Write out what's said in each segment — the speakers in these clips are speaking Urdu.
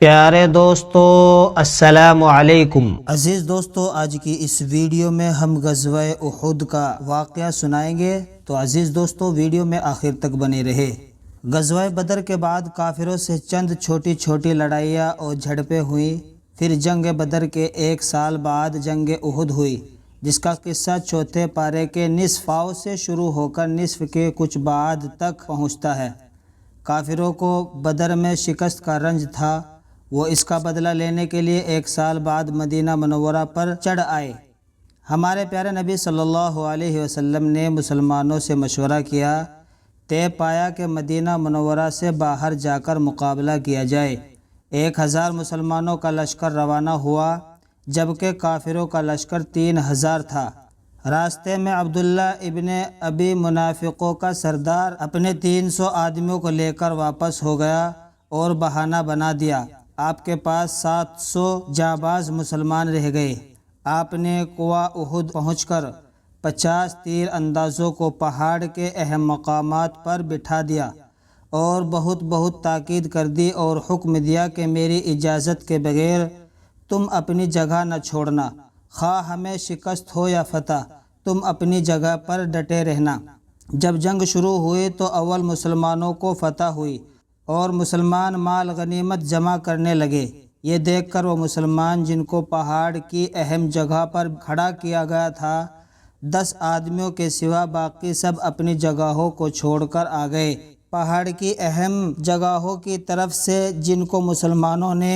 پیارے دوستو السلام علیکم۔ عزیز دوستو، آج کی اس ویڈیو میں ہم غزوہ احد کا واقعہ سنائیں گے، تو عزیز دوستو ویڈیو میں آخر تک بنے رہے۔ غزوہ بدر کے بعد کافروں سے چند چھوٹی چھوٹی لڑائیاں اور جھڑپیں ہوئیں، پھر جنگ بدر کے 1 سال بعد جنگ احد ہوئی، جس کا قصہ چوتھے پارے کے نصف پاؤ سے شروع ہو کر نصف کے کچھ بعد تک پہنچتا ہے۔ کافروں کو بدر میں شکست کا رنج تھا، وہ اس کا بدلہ لینے کے لیے 1 سال بعد مدینہ منورہ پر چڑھ آئے۔ ہمارے پیارے نبی صلی اللہ علیہ وسلم نے مسلمانوں سے مشورہ کیا، طے پایا کہ مدینہ منورہ سے باہر جا کر مقابلہ کیا جائے۔ 1000 مسلمانوں کا لشکر روانہ ہوا، جبکہ کافروں کا لشکر 3000 تھا۔ راستے میں عبداللہ ابن ابی منافقوں کا سردار اپنے 300 آدمیوں کو لے کر واپس ہو گیا اور بہانہ بنا دیا۔ آپ کے پاس 700 جانباز مسلمان رہ گئے۔ آپ نے کوہ احد پہنچ کر 50 تیر اندازوں کو پہاڑ کے اہم مقامات پر بٹھا دیا اور بہت تاکید کر دی اور حکم دیا کہ میری اجازت کے بغیر تم اپنی جگہ نہ چھوڑنا، خواہ ہمیں شکست ہو یا فتح، تم اپنی جگہ پر ڈٹے رہنا۔ جب جنگ شروع ہوئی تو اول مسلمانوں کو فتح ہوئی اور مسلمان مال غنیمت جمع کرنے لگے۔ یہ دیکھ کر وہ مسلمان جن کو پہاڑ کی اہم جگہ پر کھڑا کیا گیا تھا، 10 آدمیوں کے سوا باقی سب اپنی جگہوں کو چھوڑ کر آ گئے۔ پہاڑ کی اہم جگہوں کی طرف سے جن کو مسلمانوں نے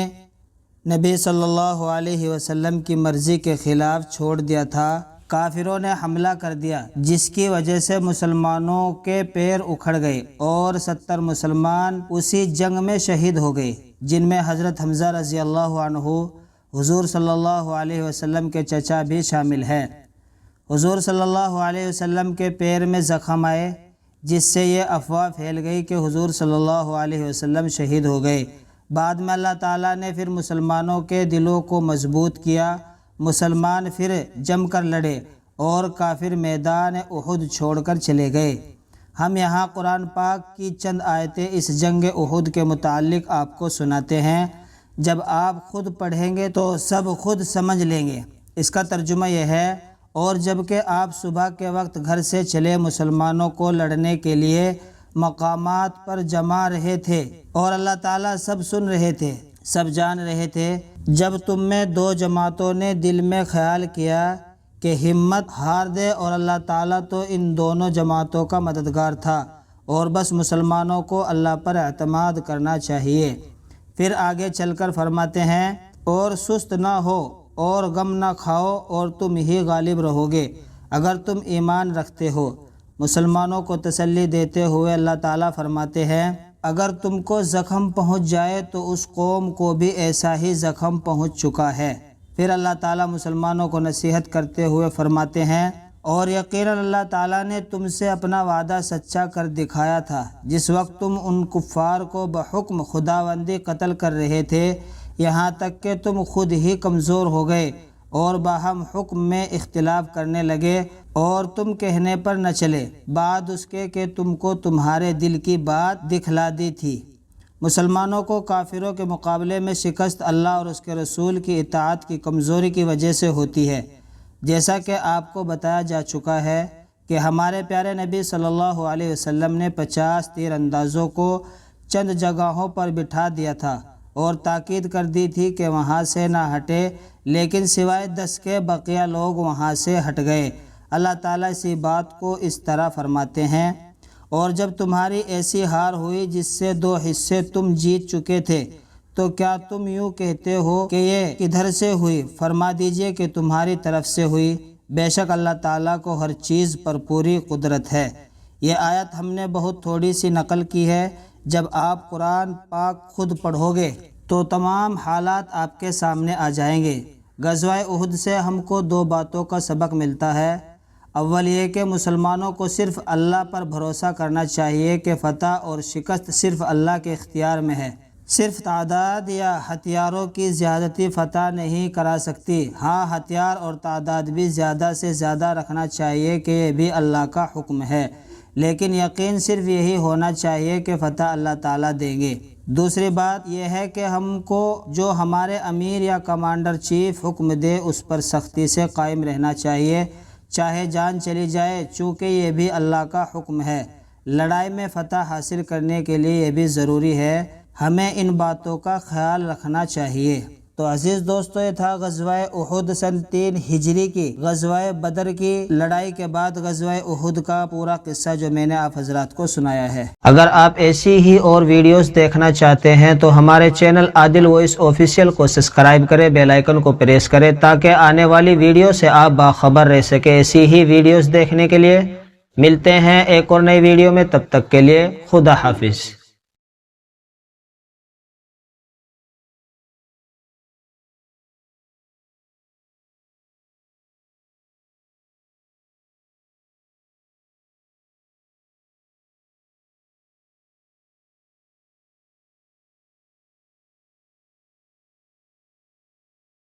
نبی صلی اللہ علیہ وسلم کی مرضی کے خلاف چھوڑ دیا تھا، کافروں نے حملہ کر دیا، جس کی وجہ سے مسلمانوں کے پیر اکھڑ گئے اور 70 مسلمان اسی جنگ میں شہید ہو گئے، جن میں حضرت حمزہ رضی اللہ عنہ حضور صلی اللہ علیہ وسلم کے چچا بھی شامل ہیں۔ حضور صلی اللہ علیہ وسلم کے پیر میں زخم آئے، جس سے یہ افواہ پھیل گئی کہ حضور صلی اللہ علیہ وسلم شہید ہو گئے۔ بعد میں اللہ تعالیٰ نے پھر مسلمانوں کے دلوں کو مضبوط کیا، مسلمان پھر جم کر لڑے اور کافر میدان احد چھوڑ کر چلے گئے۔ ہم یہاں قرآن پاک کی چند آیتیں اس جنگ احد کے متعلق آپ کو سناتے ہیں، جب آپ خود پڑھیں گے تو سب خود سمجھ لیں گے۔ اس کا ترجمہ یہ ہے، اور جب کہ آپ صبح کے وقت گھر سے چلے مسلمانوں کو لڑنے کے لیے مقامات پر جمع رہے تھے اور اللہ تعالیٰ سب سن رہے تھے، سب جان رہے تھے، جب تم میں 2 جماعتوں نے دل میں خیال کیا کہ ہمت ہار دے، اور اللہ تعالیٰ تو ان دونوں جماعتوں کا مددگار تھا، اور بس مسلمانوں کو اللہ پر اعتماد کرنا چاہیے۔ پھر آگے چل کر فرماتے ہیں، اور سست نہ ہو اور غم نہ کھاؤ، اور تم ہی غالب رہو گے اگر تم ایمان رکھتے ہو۔ مسلمانوں کو تسلی دیتے ہوئے اللہ تعالیٰ فرماتے ہیں، اگر تم کو زخم پہنچ جائے تو اس قوم کو بھی ایسا ہی زخم پہنچ چکا ہے۔ پھر اللہ تعالیٰ مسلمانوں کو نصیحت کرتے ہوئے فرماتے ہیں، اور یقیناً اللہ تعالیٰ نے تم سے اپنا وعدہ سچا کر دکھایا تھا، جس وقت تم ان کفار کو بحکم خداوندی قتل کر رہے تھے، یہاں تک کہ تم خود ہی کمزور ہو گئے اور باہم حکم میں اختلاف کرنے لگے، اور تم کہنے پر نہ چلے، بعد اس کے کہ تم کو تمہارے دل کی بات دکھلا دی تھی۔ مسلمانوں کو کافروں کے مقابلے میں شکست اللہ اور اس کے رسول کی اطاعت کی کمزوری کی وجہ سے ہوتی ہے، جیسا کہ آپ کو بتایا جا چکا ہے کہ ہمارے پیارے نبی صلی اللہ علیہ وسلم نے 50 تیر اندازوں کو چند جگہوں پر بٹھا دیا تھا اور تاکید کر دی تھی کہ وہاں سے نہ ہٹے، لیکن سوائے 10 کے بقیہ لوگ وہاں سے ہٹ گئے۔ اللہ تعالیٰ اسی بات کو اس طرح فرماتے ہیں، اور جب تمہاری ایسی ہار ہوئی جس سے 2 حصے تم جیت چکے تھے، تو کیا تم یوں کہتے ہو کہ یہ کدھر سے ہوئی؟ فرما دیجئے کہ تمہاری طرف سے ہوئی، بے شک اللہ تعالیٰ کو ہر چیز پر پوری قدرت ہے۔ یہ آیت ہم نے بہت تھوڑی سی نقل کی ہے، جب آپ قرآن پاک خود پڑھو گے تو تمام حالات آپ کے سامنے آ جائیں گے۔ غزوہ احد سے ہم کو 2 باتوں کا سبق ملتا ہے۔ اول یہ کہ مسلمانوں کو صرف اللہ پر بھروسہ کرنا چاہیے کہ فتح اور شکست صرف اللہ کے اختیار میں ہے۔ صرف تعداد یا ہتھیاروں کی زیادتی فتح نہیں کرا سکتی، ہاں ہتھیار اور تعداد بھی زیادہ سے زیادہ رکھنا چاہیے کہ یہ بھی اللہ کا حکم ہے، لیکن یقین صرف یہی ہونا چاہیے کہ فتح اللہ تعالیٰ دیں گے۔ دوسری بات یہ ہے کہ ہم کو جو ہمارے امیر یا کمانڈر چیف حکم دے اس پر سختی سے قائم رہنا چاہیے، چاہے جان چلی جائے، چونکہ یہ بھی اللہ کا حکم ہے۔ لڑائی میں فتح حاصل کرنے کے لیے یہ بھی ضروری ہے، ہمیں ان باتوں کا خیال رکھنا چاہیے۔ تو عزیز دوستو، یہ تھا غزوہ احد سن 3 ہجری کی غزوہ بدر کی لڑائی کے بعد غزوہ احد کا پورا قصہ جو میں نے آپ حضرات کو سنایا ہے۔ اگر آپ ایسی ہی اور ویڈیوز دیکھنا چاہتے ہیں تو ہمارے چینل عادل وائس آفیشیل کو سبسکرائب کریں، بیل آئیکن کو پریس کریں تاکہ آنے والی ویڈیو سے آپ باخبر رہ سکیں۔ ایسی ہی ویڈیوز دیکھنے کے لیے ملتے ہیں ایک اور نئی ویڈیو میں، تب تک کے لیے خدا حافظ۔